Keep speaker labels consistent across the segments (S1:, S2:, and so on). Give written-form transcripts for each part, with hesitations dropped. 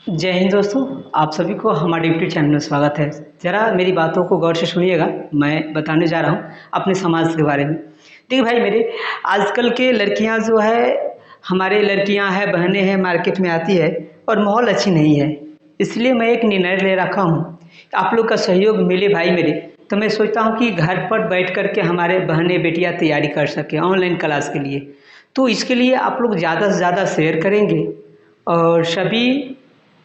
S1: जय हिंद दोस्तों। आप सभी को हमारे यूट्यूब चैनल में स्वागत है। ज़रा मेरी बातों को गौर से सुनिएगा। मैं बताने जा रहा हूँ अपने समाज के बारे में। देखिए भाई मेरे, आजकल के लड़कियाँ जो है, हमारे लड़कियाँ हैं, बहनें हैं, मार्केट में आती है और माहौल अच्छी नहीं है। इसलिए मैं एक निर्णय ले रखा हूँ, आप लोग का सहयोग मिले भाई मेरे। तो मैं सोचता हूँ कि घर पर बैठ कर के हमारे बहनें बेटियाँ तैयारी कर सकें ऑनलाइन क्लास के लिए। तो इसके लिए आप लोग ज़्यादा से ज़्यादा शेयर करेंगे और सभी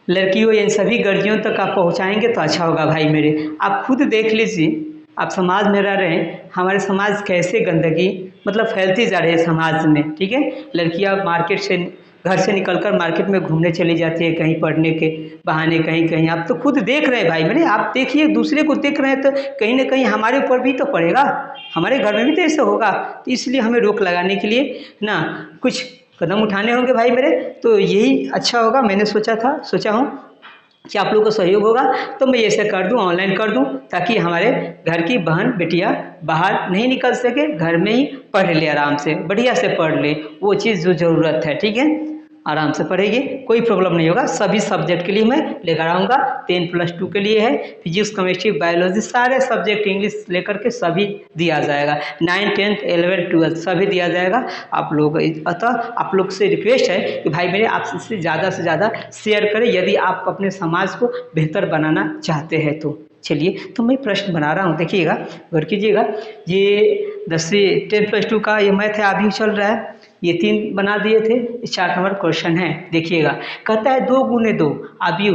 S1: लड़कियों इन सभी गर्जियों तक आप पहुंचाएंगे तो अच्छा होगा भाई मेरे। आप खुद देख लीजिए, आप समाज में रह रहे हैं, हमारे समाज कैसे गंदगी मतलब फैलती जा रही है समाज में। ठीक है, लड़कियां मार्केट से घर से निकलकर मार्केट में घूमने चली जाती है, कहीं पढ़ने के बहाने, कहीं कहीं। आप तो खुद देख रहे हैं भाई मेरे, आप देखिए, दूसरे को देख रहे हैं तो कहीं ना कहीं हमारे ऊपर भी तो पड़ेगा, हमारे घर में भी तो ऐसे होगा। तो इसलिए हमें रोक लगाने के लिए ना कुछ कदम उठाने होंगे भाई मेरे। तो यही अच्छा होगा, मैंने सोचा हूँ कि आप लोगों को सहयोग होगा तो मैं ऐसे कर दूं, ऑनलाइन कर दूं, ताकि हमारे घर की बहन बेटियां बाहर नहीं निकल सके, घर में ही पढ़ ले, आराम से बढ़िया से पढ़ ले वो चीज़ जो ज़रूरत है। ठीक है, आराम से पढ़ेगी, कोई प्रॉब्लम नहीं होगा। सभी सब्जेक्ट के लिए मैं लेकर आऊँगा। 10+2 के लिए है, फिजिक्स, केमिस्ट्री, बायोलॉजी, सारे सब्जेक्ट, इंग्लिश लेकर के सभी दिया जाएगा। 9, 10, 11, 12 सभी दिया जाएगा आप लोग। अतः आप लोग से रिक्वेस्ट है कि भाई मेरे, आप इससे ज़्यादा से ज़्यादा शेयर करें यदि आप अपने समाज को बेहतर बनाना चाहते हैं तो। चलिए, तो मैं प्रश्न बना रहा हूँ, देखिएगा, गौर कीजिएगा। ये 10+2 का ये मैथ है, अभी चल रहा है। ये 3 बना दिए थे, 4 नंबर क्वेश्चन है। देखिएगा, कहता है 2 गुने 2 अवयव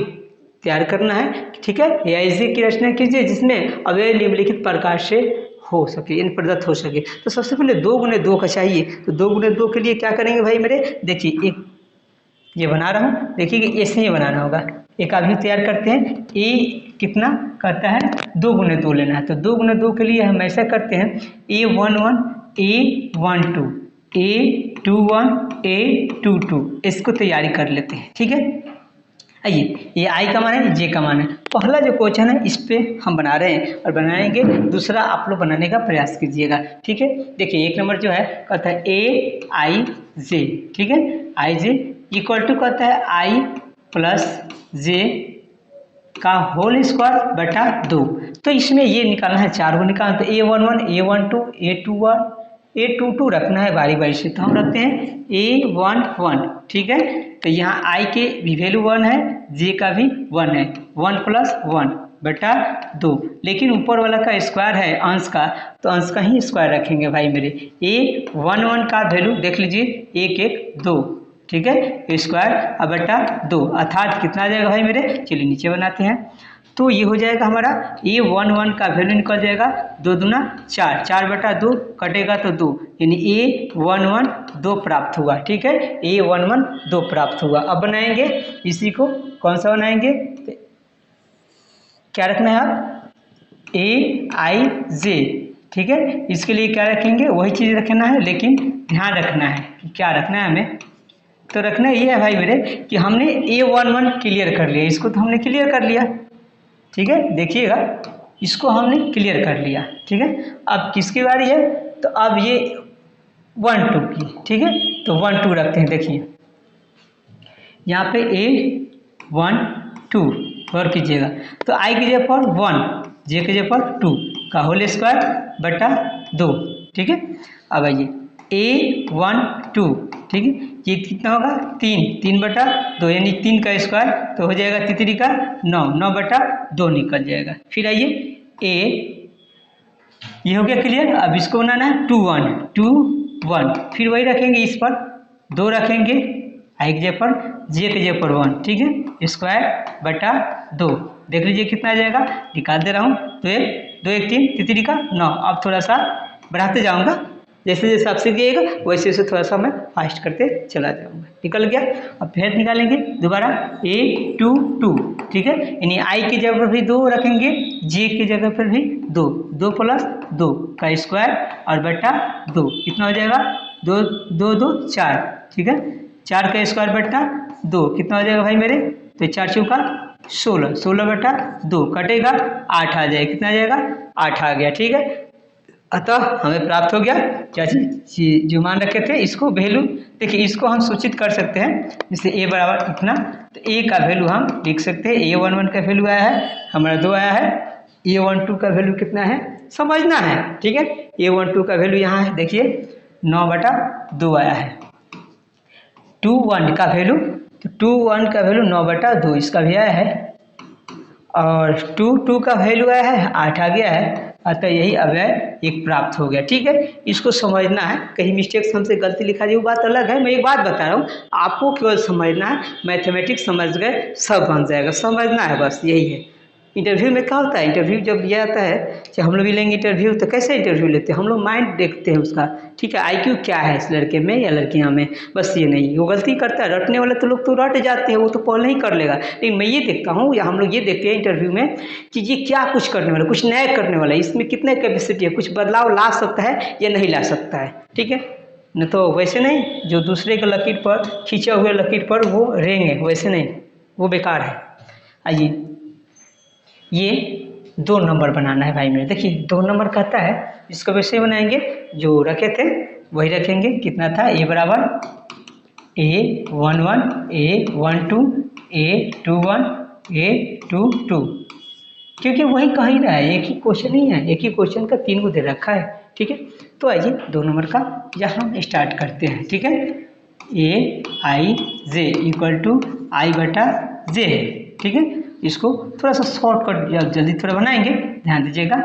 S1: तैयार करना है। ठीक है, या ऐसी की रचना कीजिए जिसमें अवयव निम्नलिखित प्रकार से हो सके, इन प्रदत्त हो सके। तो सबसे पहले 2 गुने 2 का चाहिए। तो 2 गुने 2 के लिए क्या करेंगे भाई मेरे, देखिए, एक ये बना रहा हूँ, देखिए कि ऐसे ही बनाना होगा। एक अभी तैयार करते हैं। ए कितना कहता है, 2 गुने 2 लेना है। तो 2 गुने 2 के लिए हम ऐसा करते हैं, A11 A12 A21 A22, इसको तैयारी कर लेते हैं। ठीक है, आइए, ये आई का मान है, जे का मान है। पहला जो क्वेश्चन है इस पे हम बना रहे हैं और बनाएंगे, दूसरा आप लोग बनाने का प्रयास कीजिएगा। ठीक है, देखिए, 1 नंबर जो है कहता है AIJ। ठीक है, IJ इक्वल टू कहता है I+J का होल स्क्वायर बटा 2। तो इसमें ये निकालना है, 4 को निकालना। तो A11 A12 A21 A22 रखना है बारी बारी से। तो हम रखते हैं A11। ठीक है, तो यहाँ I के भी वैल्यू 1 है, J का भी 1 है, 1+1 बटा 2। लेकिन ऊपर वाला का स्क्वायर है अंश का, तो अंश का ही स्क्वायर रखेंगे भाई मेरे। A11 का वैल्यू देख लीजिए, 1 1 2। ठीक है, स्क्वायर अब बटा 2, अर्थात कितना आ जाएगा भाई मेरे। चलिए नीचे बनाते हैं। तो ये हो जाएगा हमारा A11 का वैल्यू निकल जाएगा 2 दूना 4, 4 बटा 2 कटेगा तो 2, यानी A11 2 प्राप्त हुआ। ठीक है, A11 2 प्राप्त हुआ। अब बनाएंगे इसी को, कौन सा बनाएंगे, तो क्या रखना है आप, AIJ। ठीक है, इसके लिए क्या रखेंगे, वही चीज़ रखना है, लेकिन ध्यान रखना है कि क्या रखना है हमें। तो रखना ये है भाई मेरे कि हमने A11 क्लियर कर लिया, इसको तो हमने क्लियर कर लिया। ठीक है, देखिएगा, इसको हमने क्लियर कर लिया। ठीक है, अब किसकी बारी है, तो अब ये 1 2 की। ठीक है, तो 1 2 रखते हैं। देखिए यहाँ पे A1 2 गौर कीजिएगा। तो I की जगह पर 1, J की जगह पर 2 का होल स्क्वायर बटा 2। ठीक है, अब आइए A12। ठीक है, ये कितना होगा, 3 बटा 2, यानी 3 का स्क्वायर, तो हो जाएगा 3 का 9, 9 बटा 2 निकल जाएगा। फिर आइए ये हो गया क्लियर। अब इसको बनाना है 2 1 2 1, फिर वही रखेंगे, इस पर 2 रखेंगे, आई की जगह पर, जे की जगह पर 1। ठीक है, स्क्वायर बटा 2, देख लीजिए कितना आ जाएगा, निकाल दे रहा हूँ। तो 1 2 1 3 3 का 9। अब थोड़ा सा बढ़ाते जाऊँगा, जैसे जैसे आप सीखिएगा वैसे वैसे थोड़ा सा मैं फास्ट करते चला जाऊँगा। निकल गया। अब फिर निकालेंगे दोबारा A22। ठीक है, यानी आई की जगह पर भी 2 रखेंगे, जे की जगह पर भी 2, 2 + 2 का स्क्वायर और बटा 2, कितना हो जाएगा, 2 2 2 4। ठीक है, 4 का स्क्वायर बटा 2 कितना हो जाएगा भाई मेरे, तो 4 चौका 16, 16 बटा 2 कटेगा 8 आ जाएगा, कितना आ जाएगा, 8 आ गया। ठीक है, अतः हमें प्राप्त हो गया क्या चीज, जो मान रखे थे इसको वैल्यू। देखिए इसको हम सूचित कर सकते हैं, जैसे ए बराबर इतना, तो ए का वैल्यू हम लिख सकते हैं। A11 का वैल्यू आया है हमारा 2 आया है। A12 का वैल्यू कितना है समझना है, ठीक है। A12 का वैल्यू यहाँ है, देखिए 9/2 आया है। 21 का वैल्यू, तो 21 का वैल्यू 9/2 इसका भी आया है। और 22 का वैल्यू आया है 8 आ गया है। अतः यही अव्यय एक प्राप्त हो गया, ठीक है। इसको समझना है, कहीं मिस्टेक्स हमसे गलती लिखा जाए वो बात अलग है। मैं एक बात बता रहा हूँ, आपको केवल समझना है। मैथमेटिक्स समझ गए सब बन जाएगा, समझना है बस, यही है। इंटरव्यू में क्या होता है, इंटरव्यू जब लिया जाता है कि हम लोग भी लेंगे इंटरव्यू, तो कैसे इंटरव्यू लेते हैं हम लोग, माइंड देखते हैं उसका, ठीक है। आईक्यू क्या है इस लड़के में या लड़कियां में, बस ये नहीं। वो गलती करता है, रटने वाले तो लोग तो रट जाते हैं, वो तो पहले ही कर लेगा। लेकिन मैं ये देखता हूँ या हम लोग ये देखते हैं इंटरव्यू में कि ये क्या कुछ करने वाला, कुछ नया करने वाला है, इसमें कितने कैपेसिटी है, कुछ बदलाव ला सकता है या नहीं ला सकता है, ठीक है। न तो वैसे नहीं जो दूसरे के लकीर पर खींचा हुए लकीर पर वो रेंगे, वैसे नहीं, वो बेकार है। आइए ये 2 नंबर बनाना है भाई मेरे। देखिए 2 नंबर कहता है, इसको वैसे बनाएंगे जो रखे थे वही रखेंगे। कितना था, ए बराबर A11 A12 A21 A22, क्योंकि वही कह ही रहा है, एक ही क्वेश्चन ही है, एक ही क्वेश्चन का 3 को दे रखा है, ठीक है। तो आइए 2 नंबर का यहाँ हम स्टार्ट करते हैं, ठीक है। AIJ इक्वल टू I/J, ठीक है। इसको थोड़ा सा शॉर्टकट जल्दी थोड़ा बनाएंगे, ध्यान दीजिएगा।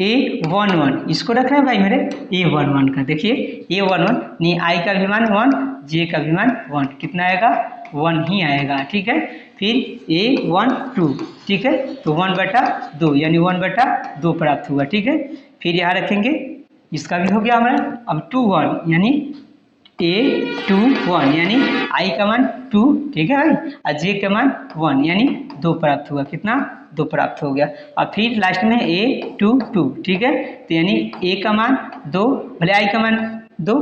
S1: A11 इसको रख रहे हैं भाई मेरे, A11 का देखिए A11 नहीं, I का भी मान 1 J का भी मान 1, कितना आएगा 1 ही आएगा, ठीक है। फिर A12, ठीक है, तो 1/2 यानी 1/2 प्राप्त हुआ, ठीक है। फिर यहाँ रखेंगे, इसका भी हो गया हमारा। अब 21 यानी A21 यानी I का मान 2, ठीक है भाई, और J का मान 1 यानी 2 प्राप्त हुआ, कितना 2 प्राप्त हो गया। और फिर लास्ट में A22, ठीक है, तो यानी A का मान 2, भले I का मान 2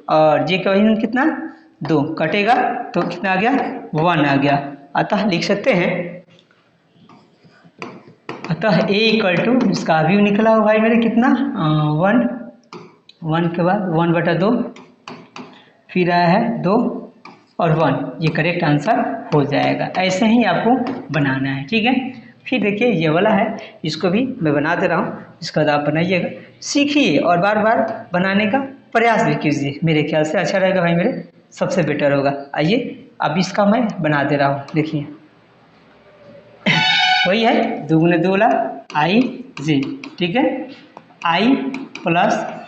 S1: और J का मान कितना 2, कटेगा तो कितना आ गया 1 आ गया। अतः लिख सकते हैं, अतः A इक्वल टू, इसका अभी निकला हो भाई मेरे कितना 1 के बाद 1/2, फिर आया है 2 और 1, ये करेक्ट आंसर हो जाएगा। ऐसे ही आपको बनाना है, ठीक है। फिर देखिए ये वाला है, इसको भी मैं बना दे रहा हूँ, इसका बाद आप बनाइएगा, सीखिए और बार बार बनाने का प्रयास भी कीजिए, मेरे ख्याल से अच्छा रहेगा भाई मेरे, सबसे बेटर होगा। आइए अब इसका मैं बना दे रहा हूँ, देखिए वही है 2 × 2 वाला IJ, ठीक है। I +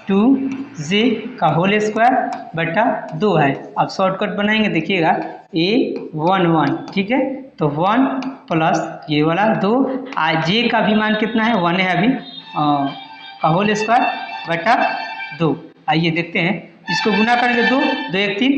S1: 2J का होल स्क्वायर बटा 2 है। अब शॉर्टकट बनाएंगे, देखिएगा A11, ठीक है, तो 1 प्लस ये वाला 2, J का भी मान कितना है 1 है अभी, का होल स्क्वायर बटा 2। आइए देखते हैं, इसको गुना करेंगे 2 2 1 3,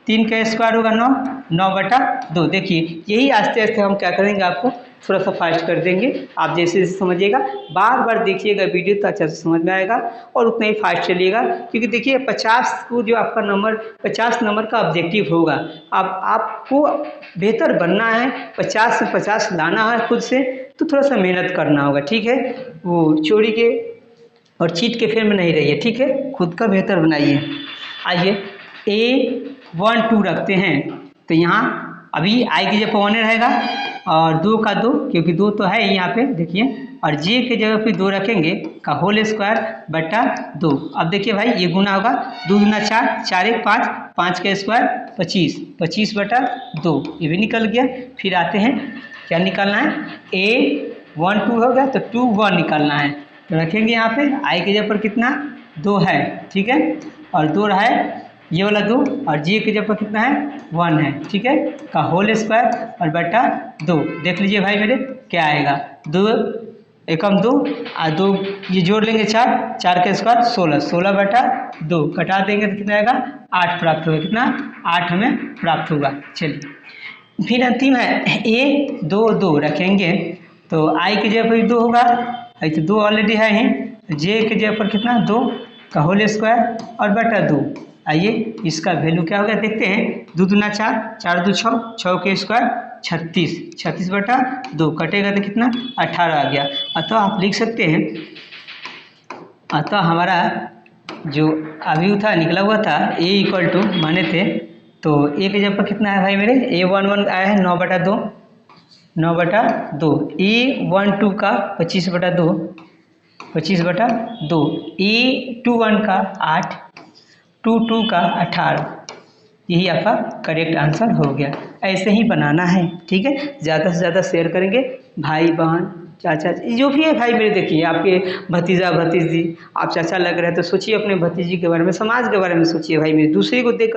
S1: 3 का स्क्वायर होगा 9, 9/2। देखिए यही आस्ते आस्ते हम क्या करेंगे, आपको थोड़ा सा फास्ट कर देंगे, आप जैसे जैसे समझिएगा, बार बार देखिएगा वीडियो तो अच्छा से समझ में आएगा और उतना ही फास्ट चलिएगा। क्योंकि देखिए 50 को जो आपका नंबर 50 नंबर का ऑब्जेक्टिव होगा, अब आपको बेहतर बनना है, 50 से 50 लाना है खुद से, तो थोड़ा सा मेहनत करना होगा, ठीक है। वो चोरी के और चीट के फेर में नहीं रहिए, ठीक है, खुद का बेहतर बनाइए। आइए A12 रखते हैं, तो यहाँ अभी I की जगह 1 रहेगा और 2 का 2, क्योंकि 2 तो है यहाँ पे देखिए, और J के जगह पे 2 रखेंगे का होल स्क्वायर बटा 2। अब देखिए भाई ये गुना होगा, 2 × 4, 4 × 1 5, 5 का स्क्वायर 25, 25/2, ये भी निकल गया। फिर आते हैं, क्या निकालना है, A12 हो गया तो 2 1 निकालना है, तो रखेंगे यहाँ पे I के जगह पर कितना 2 है, ठीक है, और 2 रहा है ये वाला 2, और J के जगह पर कितना है 1 है, ठीक है, का होल स्क्वायर और बटा 2। देख लीजिए भाई मेरे क्या आएगा, 2 एकम 2 और 2 ये जोड़ लेंगे 4, 4 का स्क्वायर 16, 16/2 कटा देंगे तो कितना आएगा 8 प्राप्त होगा, कितना 8 हमें प्राप्त होगा। चलिए फिर अंतिम है A22 रखेंगे, तो I की जगह पर 2 होगा, तो 2 ऑलरेडी है ही, J की जगह पर कितना 2 का होल स्क्वायर और बटा 2। आइए इसका वैल्यू क्या होगा देखते हैं, 2 × 4, 4 × 2 6, 6 के स्क्वायर 36, 36/2 कटेगा तो कितना 18 आ गया। अतः आप लिख सकते हैं अतः हमारा जो अभी था निकला हुआ था ए इक्वल टू माने थे, तो ए के जगह पर कितना है भाई मेरे, A11 आया है 9/2, 9/2, A12 का 25/2, 25/2, A21 का 8, 22 का 18। यही आपका करेक्ट आंसर हो गया। ऐसे ही बनाना है, ठीक है। ज़्यादा से ज़्यादा शेयर करेंगे, भाई बहन चाचा जो भी है भाई मेरे, देखिए आपके भतीजा भतीजी, आप चाचा लग रहे हैं तो सोचिए अपने भतीजी के बारे में, समाज के बारे में सोचिए भाई मेरे, दूसरे को देख